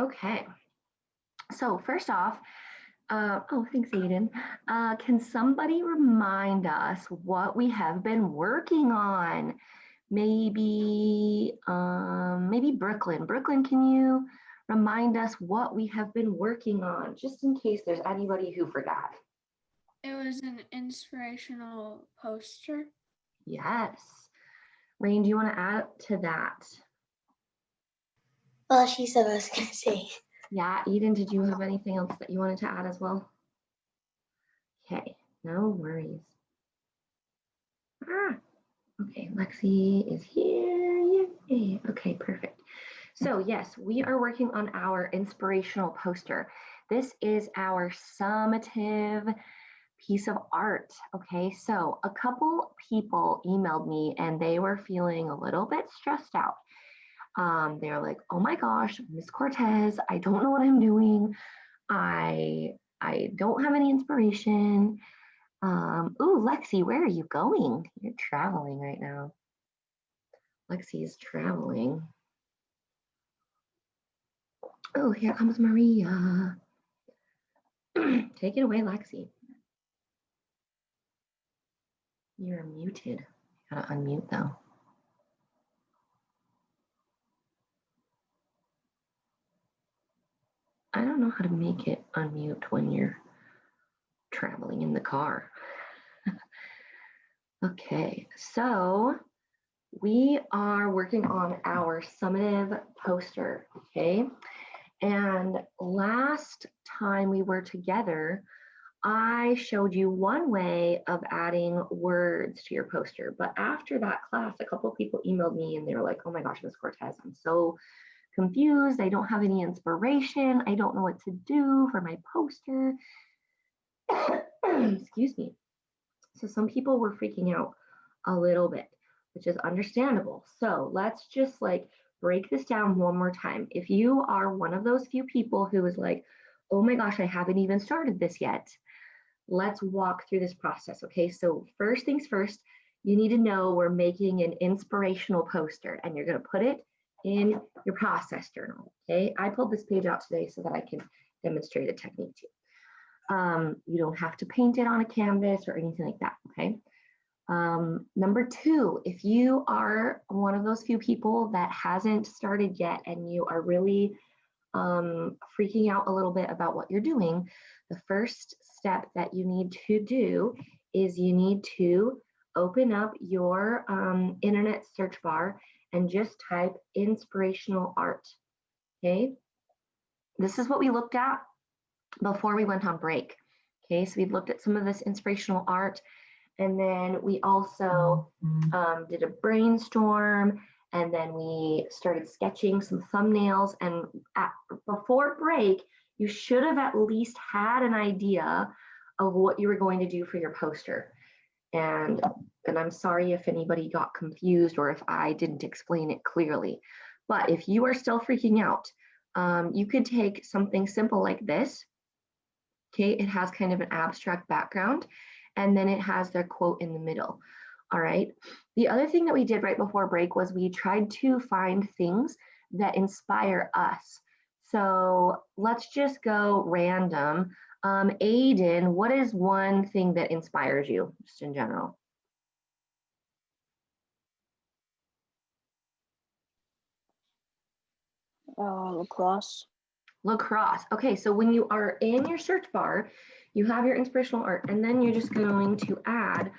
Okay, so first off, oh, thanks, Aiden. Can somebody remind us what we have been working on? Maybe Brooklyn. Brooklyn, can you remind us what we have been working on, just in case there's anybody who forgot? It was an inspirational poster. Yes. Rain, do you want to add to that? Well, she said I was going to say. Yeah, Eden, did you have anything else that you wanted to add as well? Okay, no worries. Ah, okay, Lexi is here. Yay. Okay, perfect. So yes, we are working on our inspirational poster. This is our summative piece of art. Okay, so a couple people emailed me and they were feeling a little bit stressed out. They were like, "Oh my gosh, Miss Cortez, I don't know what I'm doing. I don't have any inspiration." Ooh, Lexi, where are you going? You're traveling right now. Lexi is traveling. Oh, here comes Maria. Take it away, Lexi. You're muted. You gotta unmute though. I don't know how to make it unmute when you're traveling in the car. Okay, so we are working on our summative poster, okay? And last time we were together, I showed you one way of adding words to your poster. But after that class, a couple of people emailed me and they were like, "Oh my gosh, Ms. Cortez, I'm so confused. I don't have any inspiration. I don't know what to do for my poster." Excuse me. So some people were freaking out a little bit, which is understandable. So let's just like break this down one more time. If you are one of those few people who is like, "Oh my gosh, I haven't even started this yet," let's walk through this process. Okay, so first things first, you need to know we're making an inspirational poster and you're going to put it in your process journal. Okay, I pulled this page out today so that I can demonstrate a technique to you. You don't have to paint it on a canvas or anything like that. Okay. Number two, if you are one of those few people that hasn't started yet and you are really freaking out a little bit about what you're doing, the first step that you need to do is you need to open up your internet search bar and just type inspirational art. Okay. This is what we looked at before we went on break. Okay. So we looked at some of this inspirational art. And then we also did a brainstorm, and then we started sketching some thumbnails. And before break, you should have at least had an idea of what you were going to do for your poster. And I'm sorry if anybody got confused or if I didn't explain it clearly. But if you are still freaking out, you could take something simple like this. Okay, it has kind of an abstract background, and then it has their quote in the middle. All right. The other thing that we did right before break was we tried to find things that inspire us. So let's just go random. Aiden, what is one thing that inspires you, just in general? Lacrosse. Lacrosse. Okay, so when you are in your search bar, you have your inspirational art, and then you're just going to add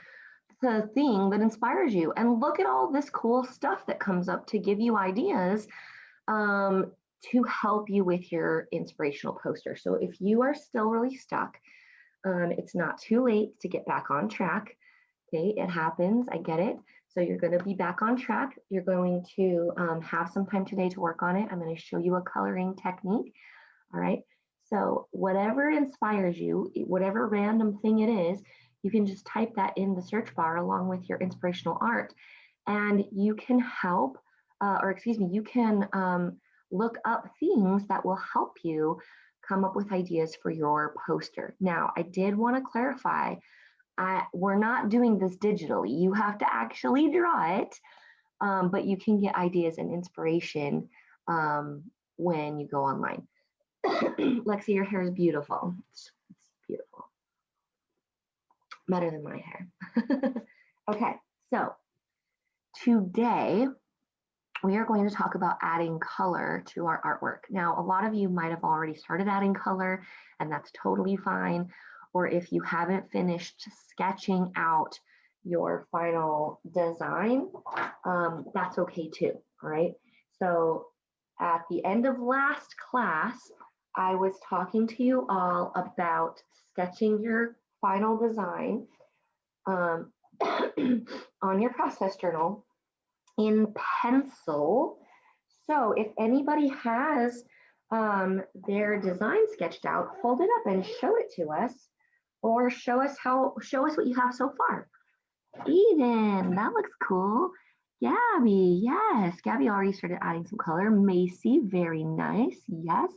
the thing that inspires you. And look at all this cool stuff that comes up to give you ideas um, to help you with your inspirational poster. So if you are still really stuck, it's not too late to get back on track. Okay, it happens. I get it. So you're going to be back on track. You're going to have some time today to work on it. I'm going to show you a coloring technique. All right. So whatever inspires you, whatever random thing it is, you can just type that in the search bar along with your inspirational art. And you can help, or excuse me, you can look up things that will help you come up with ideas for your poster. Now, I did want to clarify, we're not doing this digitally. You have to actually draw it, but you can get ideas and inspiration when you go online. Lexi, your hair is beautiful. It's beautiful. Better than my hair. Okay, so today we are going to talk about adding color to our artwork. Now, a lot of you might have already started adding color, and that's totally fine. Or if you haven't finished sketching out your final design, that's okay too, all right? So at the end of last class, I was talking to you all about sketching your final design on your process journal in pencil. So if anybody has their design sketched out, fold it up and show it to us, or show us what you have so far. Eden, that looks cool. Gabby, yes, Gabby already started adding some color. Macy, very nice, yes.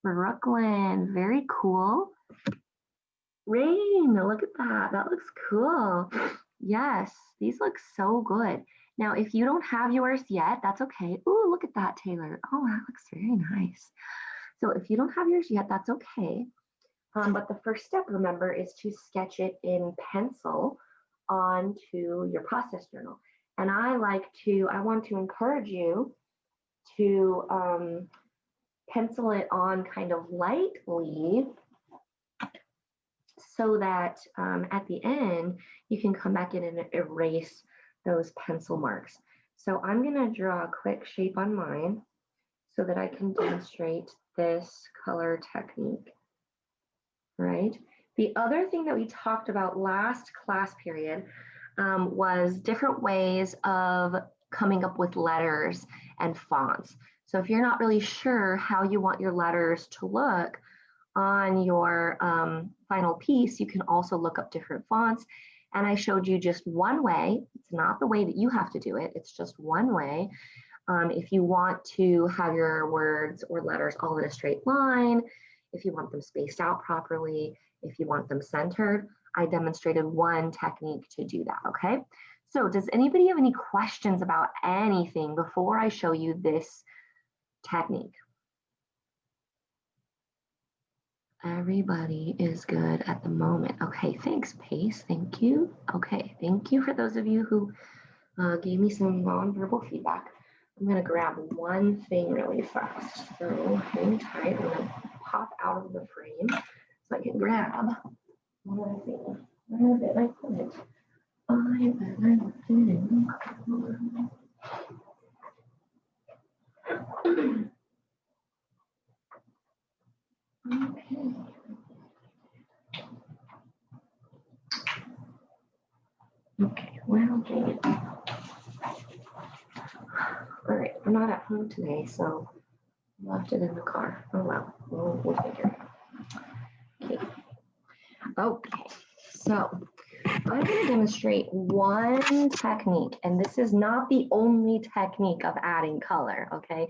Brooklyn, very cool. Rain, look at that, that looks cool. Yes, these look so good. Now, if you don't have yours yet, that's okay. Ooh, look at that, Taylor. Oh, that looks very nice. So if you don't have yours yet, that's okay. But the first step, remember, is to sketch it in pencil onto your process journal. And I want to encourage you to pencil it on kind of lightly so that at the end, you can come back in and erase those pencil marks. So I'm gonna draw a quick shape on mine so that I can demonstrate this color technique, right? The other thing that we talked about last class period was different ways of coming up with letters and fonts. So if you're not really sure how you want your letters to look on your final piece, you can also look up different fonts. And I showed you just one way. It's not the way that you have to do it. It's just one way. If you want to have your words or letters all in a straight line, if you want them spaced out properly, if you want them centered, I demonstrated one technique to do that, okay? So does anybody have any questions about anything before I show you this technique? Everybody is good at the moment. Okay, thanks, Pace. Thank you. Okay, thank you for those of you who gave me some nonverbal feedback. I'm going to grab one thing really fast. So hang tight. I'm going to pop out of the frame so I can grab one other thing. Where did I put it? I better look. Okay. Okay, well, dang it. All right, I'm not at home today, so I left it in the car. Oh well, we'll figure it out. Okay, so I'm going to demonstrate one technique, and this is not the only technique of adding color, okay?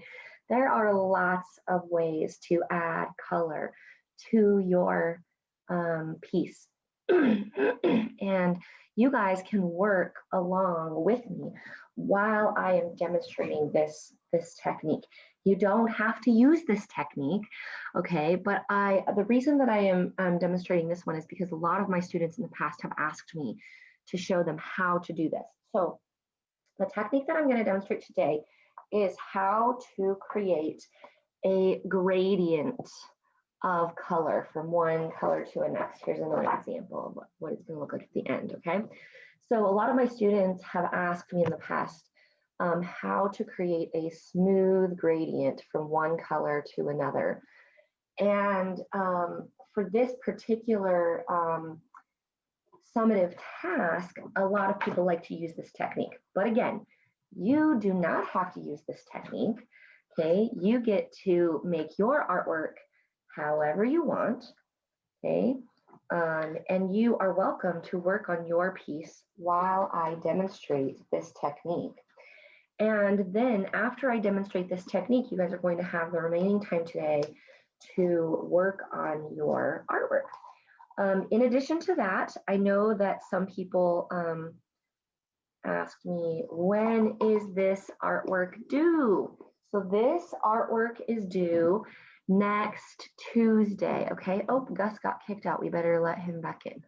There are lots of ways to add color to your piece. And you guys can work along with me while I am demonstrating this technique. You don't have to use this technique, okay? But the reason that I am demonstrating this one is because a lot of my students in the past have asked me to show them how to do this. So the technique that I'm going to demonstrate today is how to create a gradient of color from one color to the next. Here's another example of what it's going to look like at the end, okay? So a lot of my students have asked me in the past how to create a smooth gradient from one color to another. And for this particular summative task, a lot of people like to use this technique. But again, you do not have to use this technique, okay? You get to make your artwork however you want, okay? And you are welcome to work on your piece while I demonstrate this technique. And then after I demonstrate this technique, you guys are going to have the remaining time today to work on your artwork. In addition to that, I know that some people asked me, when is this artwork due? So this artwork is due next Tuesday, okay? Oh, Gus got kicked out. We better let him back in.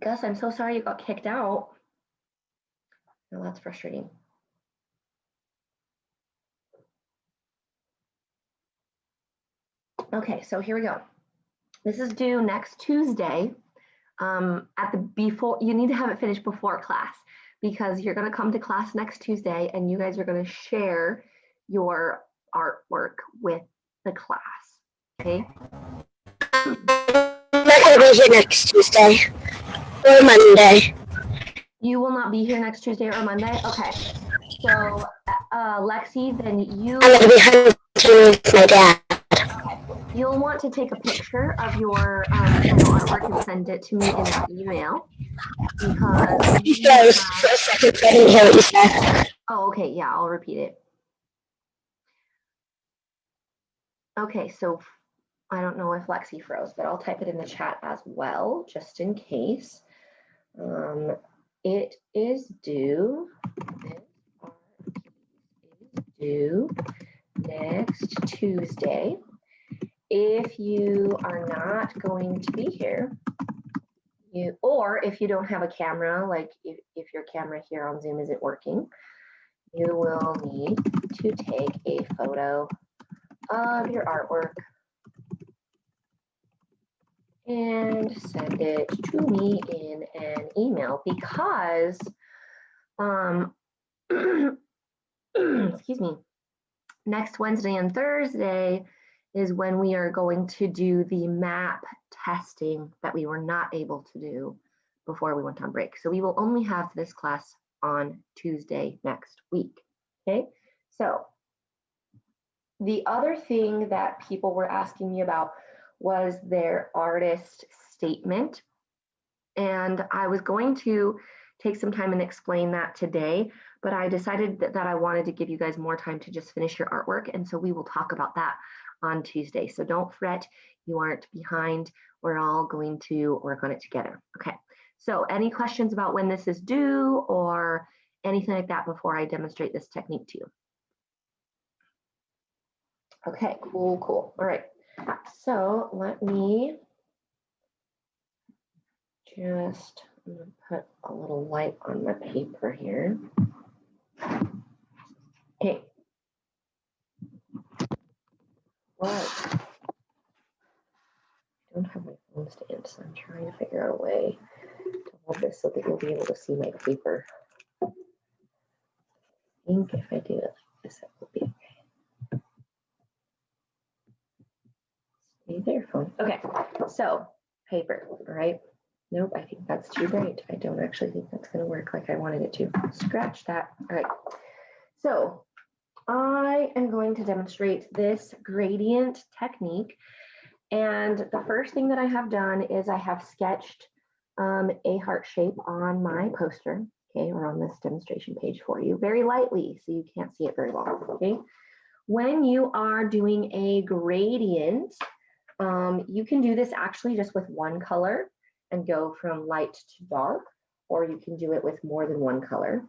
Gus, I'm so sorry you got kicked out. No, that's frustrating. Okay, so here we go. This is due next Tuesday. You need to have it finished before class because you're going to come to class next Tuesday and you guys are going to share your artwork with the class. Okay. I'm not going to be here next Tuesday or Monday. You will not be here next Tuesday or Monday. Okay. So, Lexi, then you. I'm going to be hunting with my dad. Okay. You'll want to take a picture of your artwork and send it to me in an email because. You froze for a second, so I didn't hear what you said. Oh, okay. Yeah, I'll repeat it. Okay, so I don't know if Lexi froze, but I'll type it in the chat as well, just in case. It is due. Next Tuesday. If you are not going to be here, or if you don't have a camera, like if your camera here on Zoom isn't working, you will need to take a photo of your artwork and send it to me in an email because, excuse me, next Wednesday and Thursday is when we are going to do the map testing that we were not able to do before we went on break. So we will only have this class on Tuesday next week, okay? So the other thing that people were asking me about was their artist statement. And I was going to take some time and explain that today, but I decided that I wanted to give you guys more time to just finish your artwork. And so we will talk about that on Tuesday. So don't fret, you aren't behind. We're all going to work on it together. Okay, so any questions about when this is due or anything like that before I demonstrate this technique to you? Okay, cool. All right, so let me just put a little light on my paper here. Okay. What? I don't have my phone stand, so I'm trying to figure out a way to hold this so that you'll be able to see my paper. I think if I do it like this, it will be okay. Stay there, phone. Okay, so paper, all right? Nope, I think that's too bright. I don't actually think that's going to work like I wanted it to. Scratch that. All right. So I am going to demonstrate this gradient technique. And the first thing that I have done is I have sketched a heart shape on my poster, okay, or on this demonstration page for you, very lightly, so you can't see it very well, okay? When you are doing a gradient, you can do this actually just with one color and go from light to dark, or you can do it with more than one color.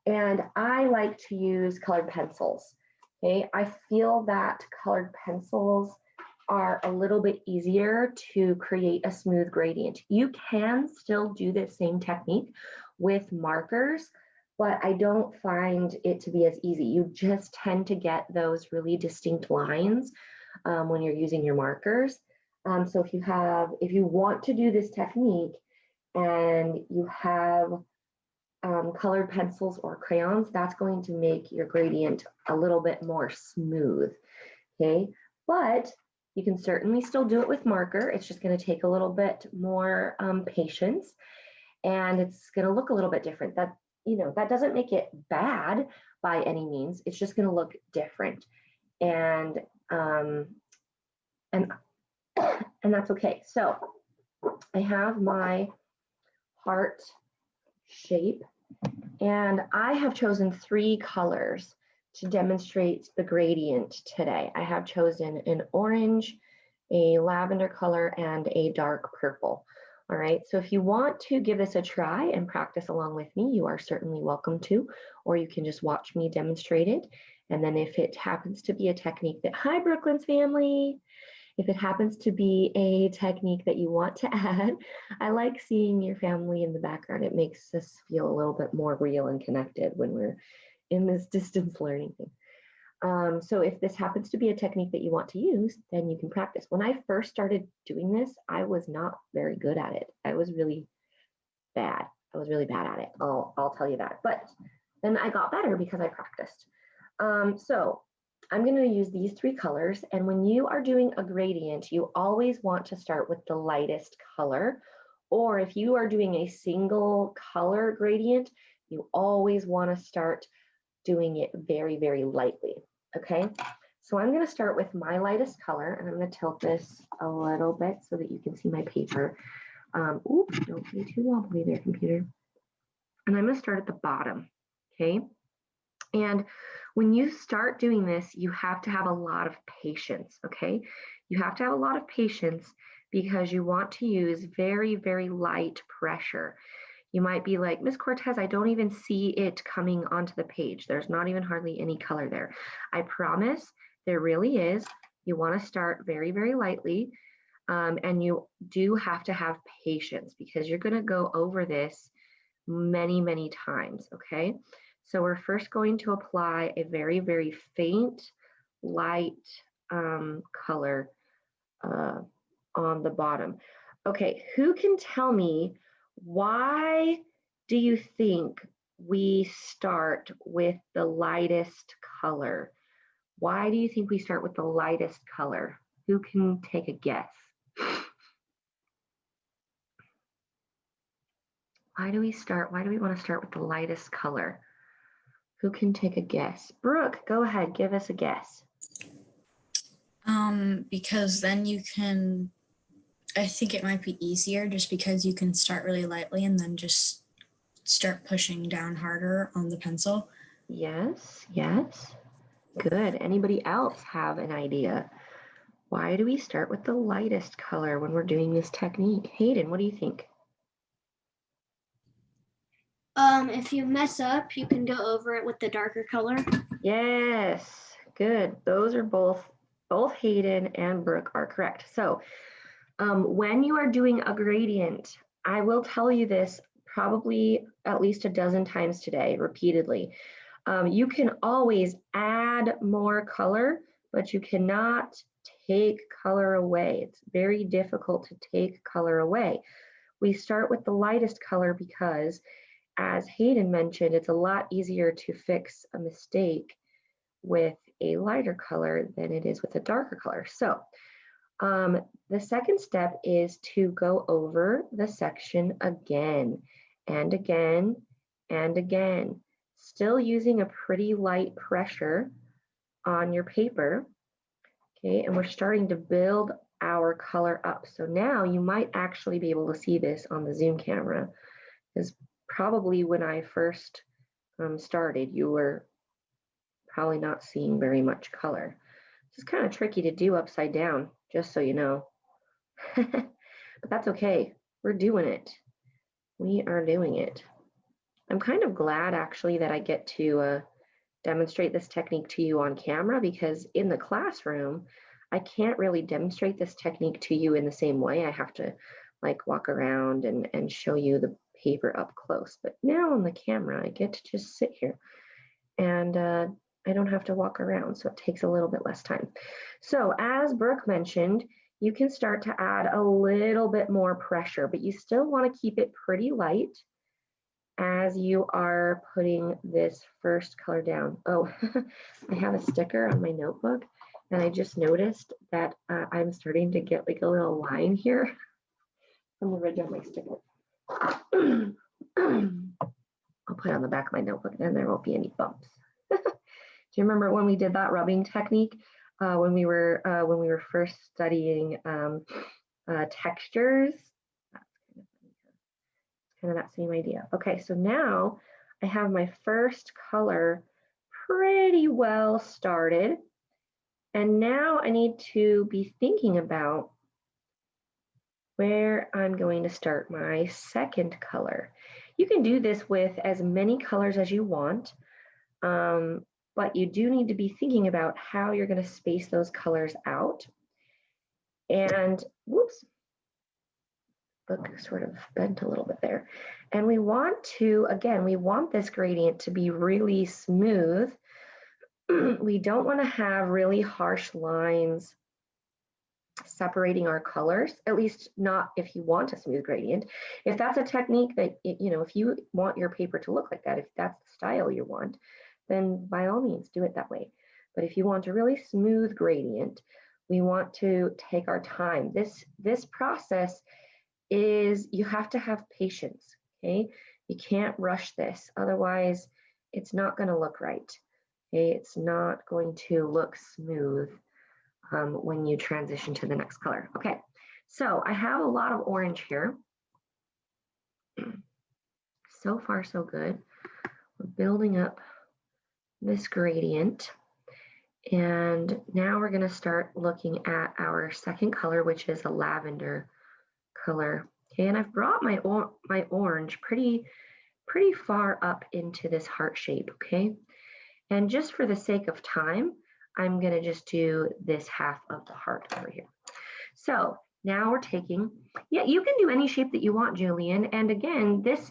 And I like to use colored pencils, okay? I feel that colored pencils are a little bit easier to create a smooth gradient. You can still do the same technique with markers, but I don't find it to be as easy. You just tend to get those really distinct lines when you're using your markers. So if you want to do this technique and you have colored pencils or crayons, that's going to make your gradient a little bit more smooth, okay? But you can certainly still do it with marker. It's just going to take a little bit more patience, and it's going to look a little bit different. That doesn't make it bad by any means. It's just going to look different, and that's okay. So I have my heart shape, and I have chosen 3 colors to demonstrate the gradient today. I have chosen an orange, a lavender color, and a dark purple. All right, so if you want to give this a try and practice along with me, you are certainly welcome to, or you can just watch me demonstrate it. And then if it happens to be a technique that, hi, Brooklyn's family, if it happens to be a technique that you want to add, I like seeing your family in the background. It makes us feel a little bit more real and connected when we're in this distance learning thing. So if this happens to be a technique that you want to use, then you can practice. When I first started doing this, I was not very good at it. I was really bad. I was really bad at it. I'll tell you that. But then I got better because I practiced. So I'm going to use these three colors. And when you are doing a gradient, you always want to start with the lightest color. Or if you are doing a single color gradient, you always want to start doing it very, very lightly. Okay, so I'm going to start with my lightest color, and I'm going to tilt this a little bit so that you can see my paper. Oops, don't be too wobbly there, computer. And I'm going to start at the bottom. Okay, and when you start doing this, you have to have a lot of patience. Okay, you have to have a lot of patience because you want to use very, very light pressure. You might be like, Miss Cortez, I don't even see it coming onto the page. There's not even hardly any color there. I promise there really is. You want to start very, very lightly. And you do have to have patience because you're going to go over this many, many times. Okay. So we're first going to apply a very, very faint, light color on the bottom. Okay. Who can tell me why do you think we start with the lightest color? Why do you think we start with the lightest color? Who can take a guess? Why do we want to start with the lightest color? Who can take a guess? Brooke, go ahead, give us a guess. Because then you can, I think it might be easier just because you can start really lightly and then just start pushing down harder on the pencil. Yes, yes. Good. Anybody else have an idea? Why do we start with the lightest color when we're doing this technique? Hayden, what do you think? If you mess up, you can go over it with the darker color. Yes, good. Those are both Hayden and Brooke are correct. So when you are doing a gradient, I will tell you this probably at least a dozen times today, repeatedly. You can always add more color, but you cannot take color away. It's very difficult to take color away. We start with the lightest color because, as Hayden mentioned, it's a lot easier to fix a mistake with a lighter color than it is with a darker color. So the second step is to go over the section again and again and again, still using a pretty light pressure on your paper. Okay, and we're starting to build our color up. So now you might actually be able to see this on the Zoom camera, because probably when I first started, you were probably not seeing very much color. It's kind of tricky to do upside down, just so you know. But that's okay. We're doing it. We are doing it. I'm kind of glad actually that I get to demonstrate this technique to you on camera, because in the classroom, I can't really demonstrate this technique to you in the same way. I have to like walk around and show you the paper up close. But now on the camera, I get to just sit here and I don't have to walk around, so it takes a little bit less time. So as Brooke mentioned, you can start to add a little bit more pressure, but you still want to keep it pretty light as you are putting this first color down. Oh, I have a sticker on my notebook, and I just noticed that I'm starting to get like a little line here from the ridge on my sticker. I'll put it on the back of my notebook, and there won't be any bumps. Do you remember when we did that rubbing technique when we were first studying textures? That's kind of that same idea. Okay, so now I have my first color pretty well started, and now I need to be thinking about where I'm going to start my second color. You can do this with as many colors as you want, but you do need to be thinking about how you're going to space those colors out. And whoops, book sort of bent a little bit there. And we want to, again, we want this gradient to be really smooth. We don't want to have really harsh lines separating our colors, at least not if you want a smooth gradient. If that's a technique that, you know, if you want your paper to look like that, if that's the style you want, then by all means do it that way. But if you want a really smooth gradient, we want to take our time. This process is, you have to have patience, okay? You can't rush this, otherwise it's not going to look right. Okay, it's not going to look smooth when you transition to the next color. Okay, so I have a lot of orange here. So far, so good. We're building up this gradient. And now we're going to start looking at our second color, which is a lavender color. Okay, and I've brought my orange pretty far up into this heart shape, okay? And just for the sake of time, I'm going to just do this half of the heart over here. So now we're taking, yeah, you can do any shape that you want, Julian. And again, this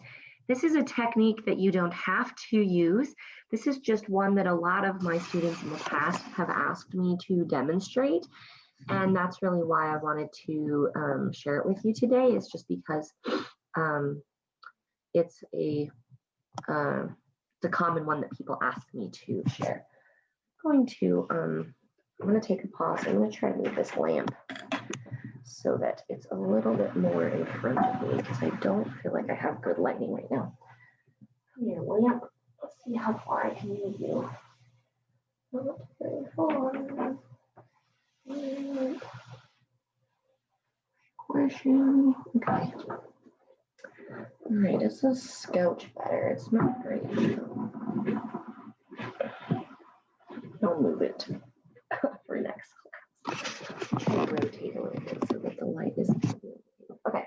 is a technique that you don't have to use. This is just one that a lot of my students in the past have asked me to demonstrate. And that's really why I wanted to share it with you today, is just because it's a common one that people ask me to share. I'm going to take a pause. I'm going to try to move this lamp so that it's a little bit more in front of me, because I don't feel like I have good lighting right now. Come here, lamp. Let's see how far I can move you. Not very far. Question. Okay. All right, it's a Scout better. It's not great. I'll move it for next class. I'll rotate a little bit so that the light is. Okay,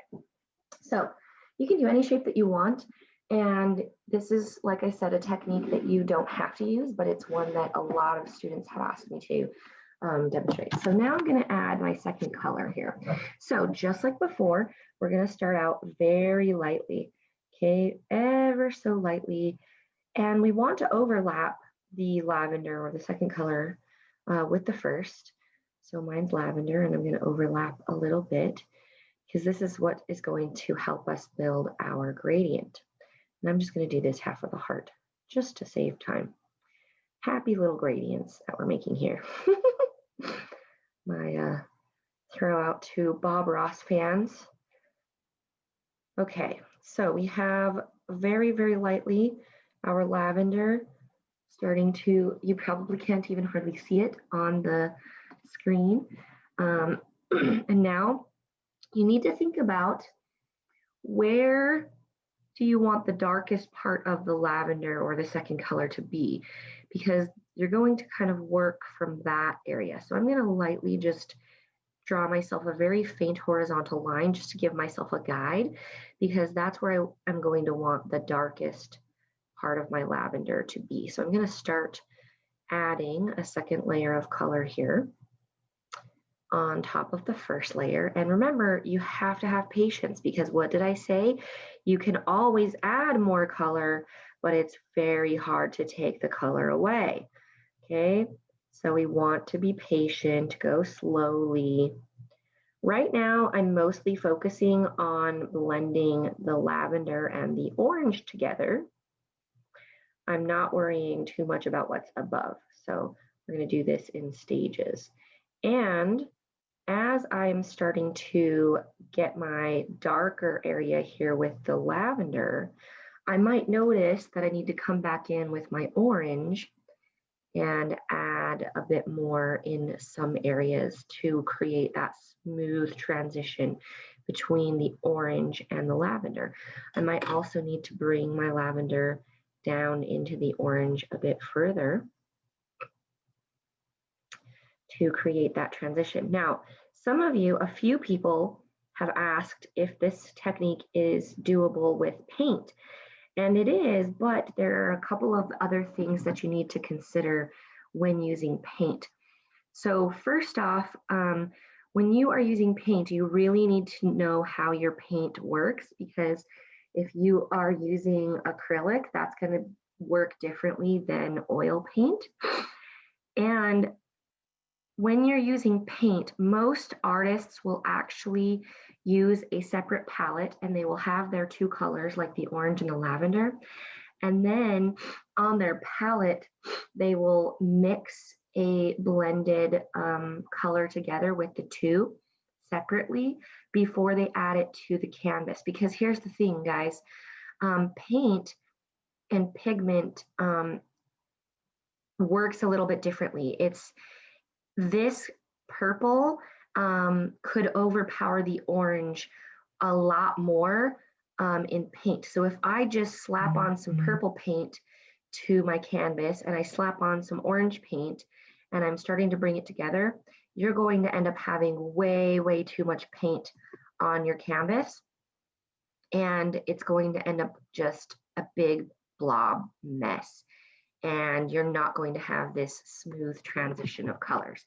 so you can do any shape that you want. And this is, like I said, a technique that you don't have to use, but it's one that a lot of students have asked me to demonstrate. So now I'm going to add my second color here. So just like before, we're going to start out very lightly, okay, ever so lightly. And we want to overlap the lavender, or the second color, with the first. So mine's lavender, and I'm going to overlap a little bit, because this is what is going to help us build our gradient. And I'm just going to do this half of the heart just to save time. Happy little gradients that we're making here. My throw out to Bob Ross fans. Okay, so we have very, very lightly our lavender starting to, you probably can't even hardly see it on the screen. And now you need to think about, where do you want the darkest part of the lavender or the second color to be? Because you're going to kind of work from that area. So I'm going to lightly just draw myself a very faint horizontal line just to give myself a guide, because that's where I'm going to want the darkest part of my lavender to be. So I'm going to start adding a second layer of color here on top of the first layer. And remember, you have to have patience, because what did I say? You can always add more color, but it's very hard to take the color away. Okay, so we want to be patient, go slowly. Right now, I'm mostly focusing on blending the lavender and the orange together. I'm not worrying too much about what's above. So we're going to do this in stages. And as I'm starting to get my darker area here with the lavender, I might notice that I need to come back in with my orange and add a bit more in some areas to create that smooth transition between the orange and the lavender. I might also need to bring my lavender down into the orange a bit further to create that transition. Now, some of you, a few people have asked if this technique is doable with paint. And it is, but there are a couple of other things that you need to consider when using paint. So first off, when you are using paint, you really need to know how your paint works, because if you are using acrylic, that's going to work differently than oil paint. And when you're using paint, most artists will actually use a separate palette, and they will have their two colors like the orange and the lavender. And then on their palette, they will mix a blended color together with the two separately before they add it to the canvas. Because here's the thing, guys, paint and pigment works a little bit differently. This purple could overpower the orange a lot more in paint. So if I just slap on some purple paint to my canvas and I slap on some orange paint and I'm starting to bring it together, you're going to end up having way, way too much paint on your canvas. And it's going to end up just a big blob mess. And you're not going to have this smooth transition of colors.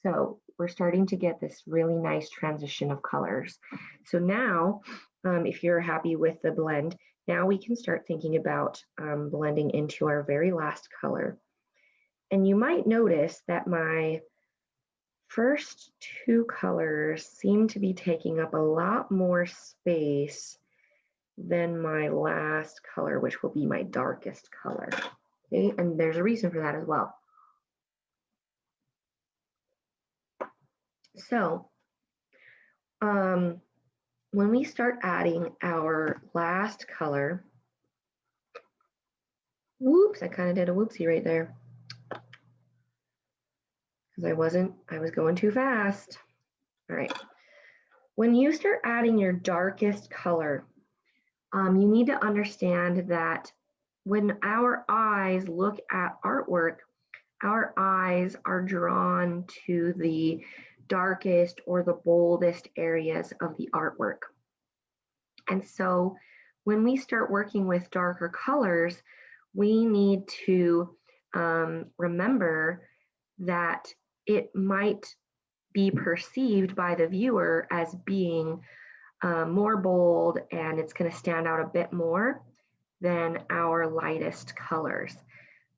So we're starting to get this really nice transition of colors. So now, if you're happy with the blend, now we can start thinking about blending into our very last color. And you might notice that my first two colors seem to be taking up a lot more space than my last color, which will be my darkest color. Okay, and there's a reason for that as well. So when we start adding our last color, whoops, I kind of did a whoopsie right there. Because I was going too fast. All right. When you start adding your darkest color, you need to understand that when our eyes look at artwork, our eyes are drawn to the darkest or the boldest areas of the artwork. And so when we start working with darker colors, we need to remember that it might be perceived by the viewer as being more bold, and it's going to stand out a bit more than our lightest colors.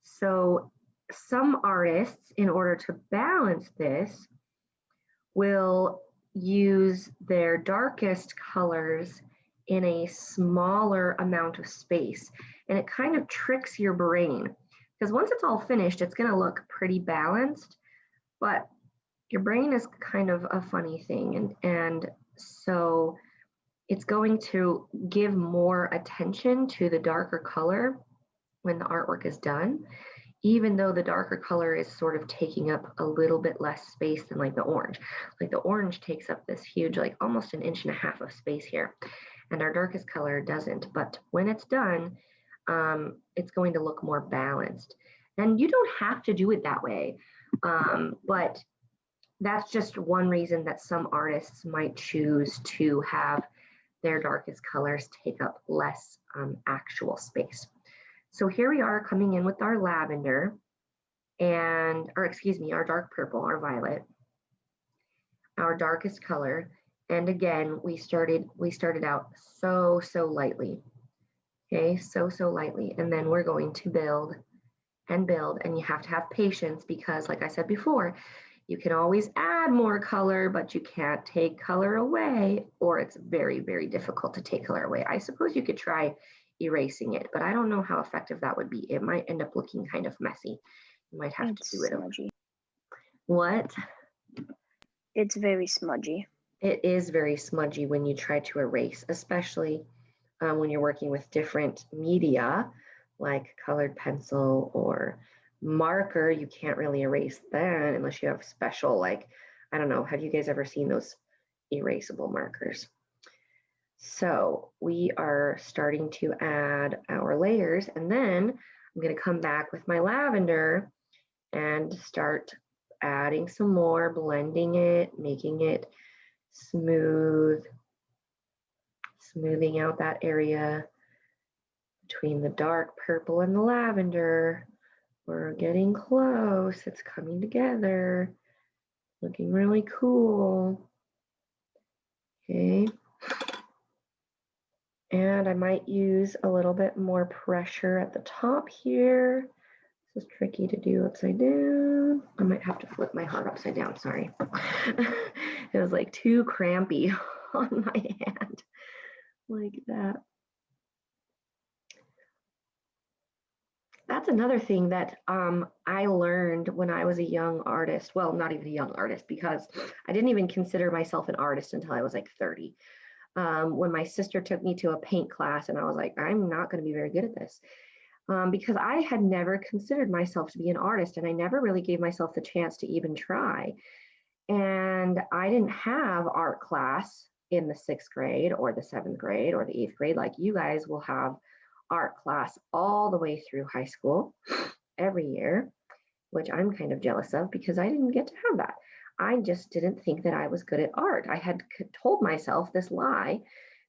So some artists, in order to balance this, will use their darkest colors in a smaller amount of space. And it kind of tricks your brain, because once it's all finished, it's going to look pretty balanced, but your brain is kind of a funny thing. And so it's going to give more attention to the darker color when the artwork is done, even though the darker color is sort of taking up a little bit less space than like the orange. Like the orange takes up this huge, like almost 1.5 inches of space here, and our darkest color doesn't. But when it's done, it's going to look more balanced. And you don't have to do it that way, but that's just one reason that some artists might choose to have their darkest colors take up less actual space. So here we are coming in with our lavender our dark purple, our violet, our darkest color. And again, we started out so lightly. Okay, so lightly. And then we're going to build and build, and you have to have patience, because like I said before, you can always add more color, but you can't take color away, or it's very, very difficult to take color away. I suppose you could try erasing it, but I don't know how effective that would be. It might end up looking kind of messy. You might have to do it. Smudgy. What? It's very smudgy. It is very smudgy when you try to erase, especially when you're working with different media like colored pencil or marker. You can't really erase that unless you have special, like, I don't know, have you guys ever seen those erasable markers? So we are starting to add our layers, and then I'm going to come back with my lavender and start adding some more, blending it, making it smooth, smoothing out that area between the dark purple and the lavender. We're getting close. It's coming together. Looking really cool. Okay. And I might use a little bit more pressure at the top here. This is tricky to do upside down. I might have to flip my heart upside down, sorry. It was like too crampy on my hand, like that. That's another thing that I learned when I was a young artist. Well, not even a young artist, because I didn't even consider myself an artist until I was like 30. When my sister took me to a paint class, and I was like, I'm not going to be very good at this. Because I had never considered myself to be an artist, and I never really gave myself the chance to even try. And I didn't have art class in the 6th grade or the 7th grade or the 8th grade like you guys will have art class all the way through high school every year, which I'm kind of jealous of because I didn't get to have that. I just didn't think that I was good at art. I had told myself this lie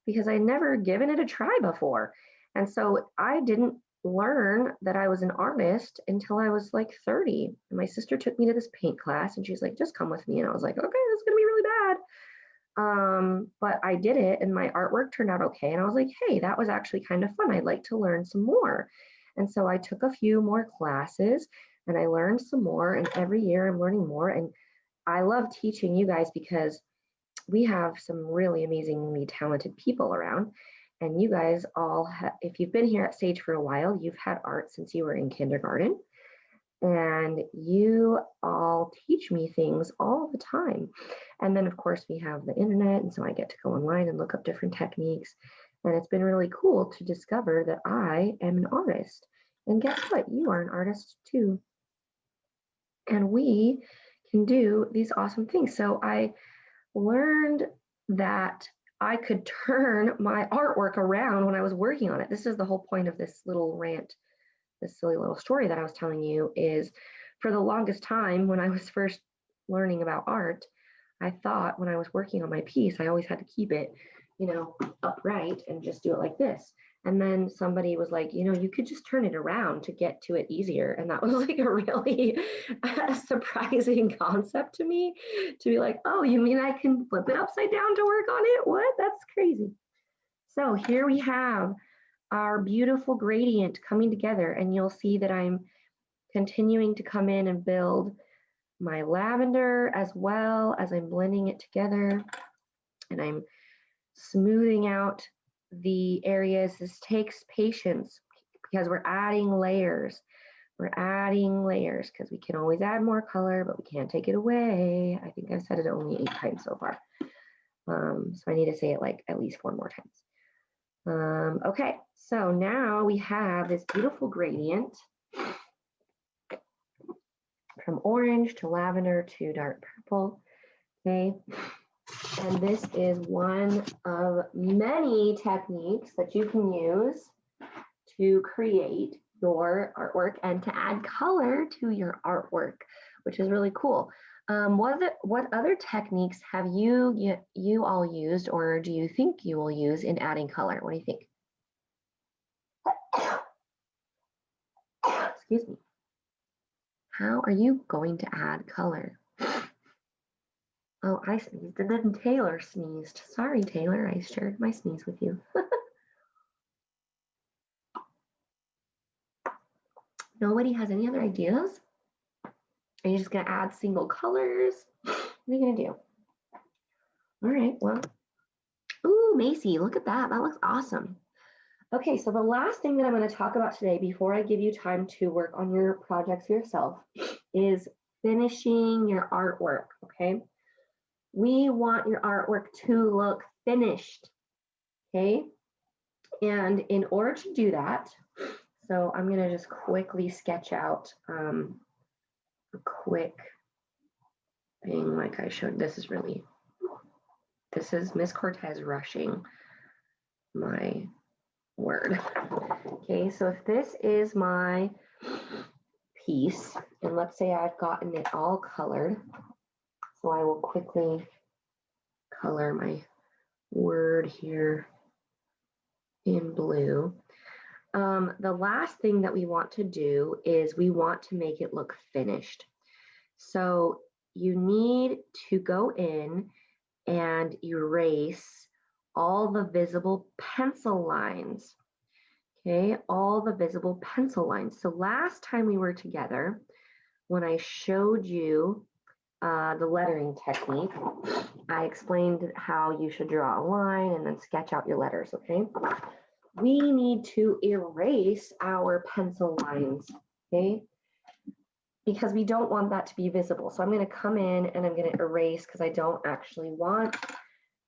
because I never given it a try before. And so I didn't learn that I was an artist until I was like 30. And my sister took me to this paint class and she's like, just come with me. And I was like, okay, this is gonna be really bad. But I did it and my artwork turned out okay. And I was like, hey, that was actually kind of fun. I'd like to learn some more. And so I took a few more classes and I learned some more. And every year I'm learning more. And I love teaching you guys because we have some really amazingly talented people around. And you guys all, if you've been here at Sage for a while, you've had art since you were in kindergarten. And you all teach me things all the time. And then of course we have the internet, and so I get to go online and look up different techniques. And it's been really cool to discover that I am an artist. And guess what? You are an artist too. And we can do these awesome things. So I learned that I could turn my artwork around when I was working on it. This is the whole point of this little rant. This silly little story that I was telling you is, for the longest time when I was first learning about art, I thought when I was working on my piece, I always had to keep it, upright and just do it like this. And then somebody was like, you could just turn it around to get to it easier. And that was like a really surprising concept to me, to be like, oh, you mean I can flip it upside down to work on it? What? That's crazy. So here we have our beautiful gradient coming together, and you'll see that I'm continuing to come in and build my lavender as well as I'm blending it together, and I'm smoothing out the areas. This takes patience because we're adding layers. We're adding layers because we can always add more color, but we can't take it away. I think I've said it only 8 times so far. So I need to say it like at least 4 more times. Okay, so now we have this beautiful gradient from orange to lavender to dark purple. Okay, and this is one of many techniques that you can use to create your artwork and to add color to your artwork, which is really cool. What other techniques have you all used, or do you think you will use in adding color? What do you think? Excuse me. How are you going to add color? Oh, I sneezed and then Taylor sneezed. Sorry, Taylor, I shared my sneeze with you. Nobody has any other ideas? Are you just gonna add single colors? What are you gonna do? All right, well, ooh, Macy, look at that. That looks awesome. Okay, so the last thing that I'm going to talk about today before I give you time to work on your projects yourself is finishing your artwork, okay? We want your artwork to look finished, okay? And in order to do that, so I'm going to just quickly sketch out a quick thing like I showed. This is Miss Cortez rushing my word. Okay, so if this is my piece, and let's say I've gotten it all colored, so I will quickly color my word here. in blue. The last thing that we want to do is we want to make it look finished. So you need to go in and erase all the visible pencil lines. Okay, all the visible pencil lines. So last time we were together, when I showed you the lettering technique, I explained how you should draw a line and then sketch out your letters, okay? We need to erase our pencil lines, okay? Because we don't want that to be visible. So I'm going to come in and I'm going to erase because I don't actually want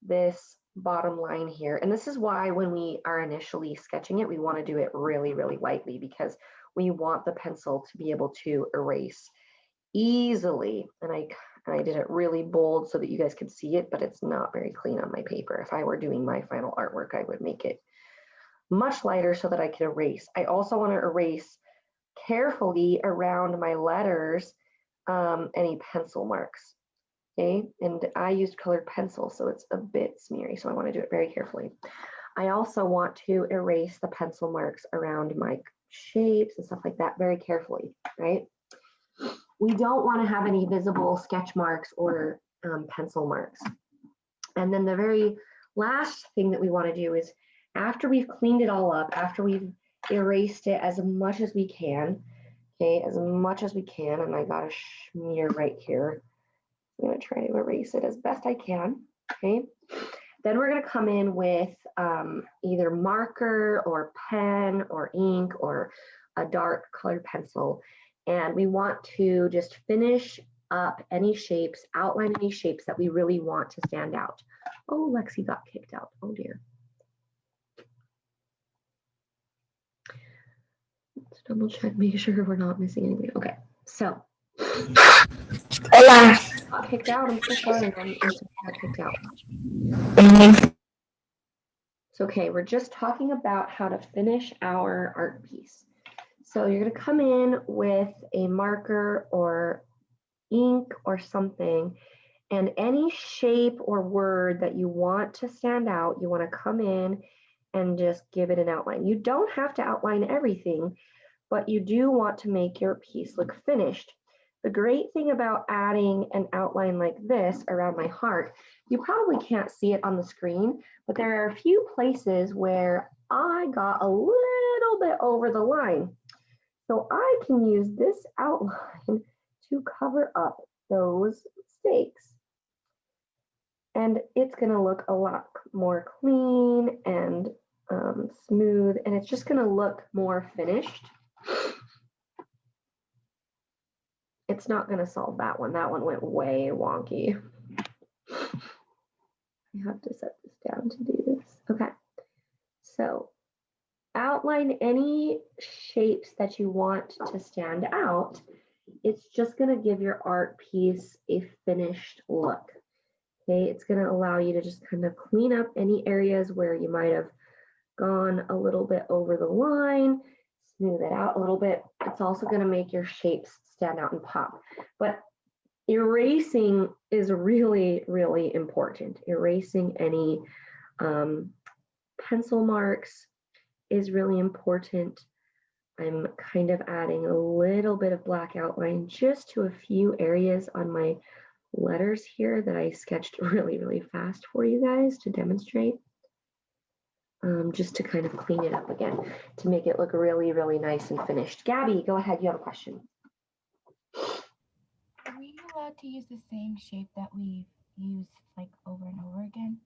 this bottom line here. And this is why when we are initially sketching it, we want to do it really, really lightly because we want the pencil to be able to erase easily. And I did it really bold so that you guys could see it, but it's not very clean on my paper. If I were doing my final artwork, I would make it much lighter so that I could erase. I also want to erase carefully around my letters any pencil marks. Okay, and I used colored pencil, so it's a bit smeary, so I want to do it very carefully. I also want to erase the pencil marks around my shapes and stuff like that very carefully, right? We don't want to have any visible sketch marks or pencil marks. And then the very last thing that we want to do is after we've cleaned it all up, after we've erased it as much as we can, okay, as much as we can, and I got a smear right here. I'm going to try to erase it as best I can, okay? Then we're going to come in with either marker or pen or ink or a dark colored pencil. And we want to just finish up any shapes, outline any shapes that we really want to stand out. Oh, Lexi got kicked out. Oh dear. Let's double check, make sure we're not missing anything. Okay, so. Hola. Got kicked out. I'm so sorry. I got kicked out. It's okay. We're just talking about how to finish our art piece. So you're going to come in with a marker or ink or something, and any shape or word that you want to stand out, you want to come in and just give it an outline. You don't have to outline everything, but you do want to make your piece look finished. The great thing about adding an outline like this around my heart, you probably can't see it on the screen, but there are a few places where I got a little bit over the line. So I can use this outline to cover up those mistakes. And it's going to look a lot more clean and smooth, and it's just going to look more finished. It's not going to solve that one. That one went way wonky. I have to set this down to do this. Okay. So outline any shapes that you want to stand out. It's just going to give your art piece a finished look. Okay. It's going to allow you to just kind of clean up any areas where you might have gone a little bit over the line, smooth it out a little bit. It's also going to make your shapes stand out and pop. But erasing is really, really important. Erasing any pencil marks is really important. I'm kind of adding a little bit of black outline just to a few areas on my letters here that I sketched really, really fast for you guys to demonstrate. Just to kind of clean it up again, to make it look really, really nice and finished. Gabby, go ahead, you have a question. Are we allowed to use the same shape that we've used like over and over again?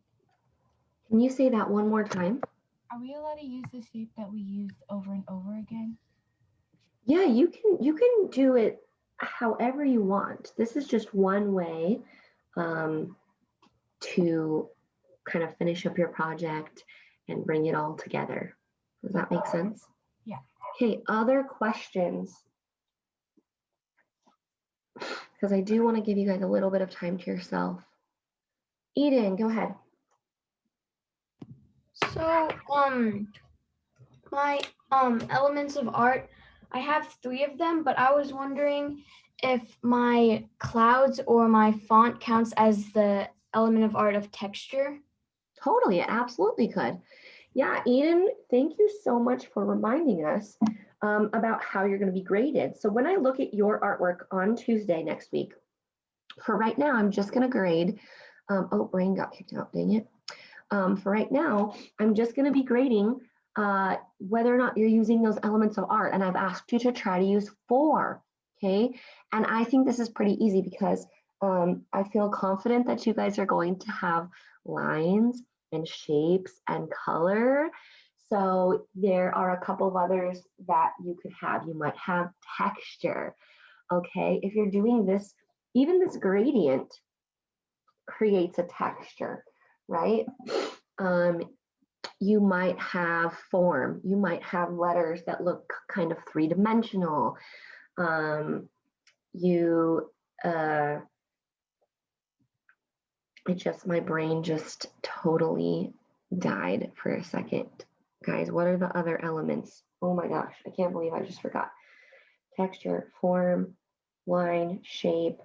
Can you say that one more time? Are we allowed to use the shape that we used over and over again? Yeah, you can do it however you want. This is just one way to kind of finish up your project and bring it all together. Does that make sense? Yeah. Okay, other questions? Because I do want to give you guys a little bit of time to yourself. Eden, go ahead. So, my elements of art, I have 3 of them, but I was wondering if my clouds or my font counts as the element of art of texture. Totally, it absolutely could. Yeah, Eden, thank you so much for reminding us about how you're going to be graded. So when I look at your artwork on Tuesday next week, for right now, I'm just going to grade. Oh, Brain got kicked out, dang it. For right now, I'm just going to be grading whether or not you're using those elements of art. And I've asked you to try to use 4, okay? And I think this is pretty easy because I feel confident that you guys are going to have lines and shapes and color. So there are a couple of others that you could have. You might have texture, okay? If you're doing this, even this gradient creates a texture, right? You might have form. You might have letters that look kind of 3-dimensional. My brain just totally died for a second. Guys, what are the other elements? Oh my gosh, I can't believe I just forgot. Texture, form, line, shape,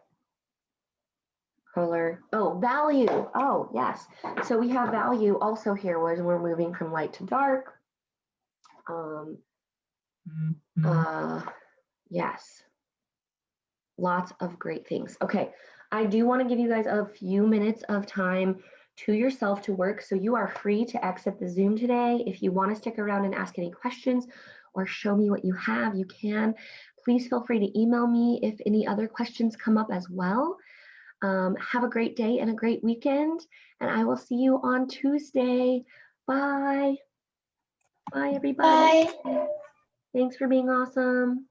color. Oh, value. Oh, yes. So we have value also here when we're moving from light to dark. Yes. Lots of great things. Okay. I do want to give you guys a few minutes of time to yourself to work. So you are free to exit the Zoom today. If you want to stick around and ask any questions or show me what you have, you can. Please feel free to email me if any other questions come up as well. Have a great day and a great weekend, and I will see you on Tuesday. Bye. Bye, everybody. Bye. Thanks for being awesome.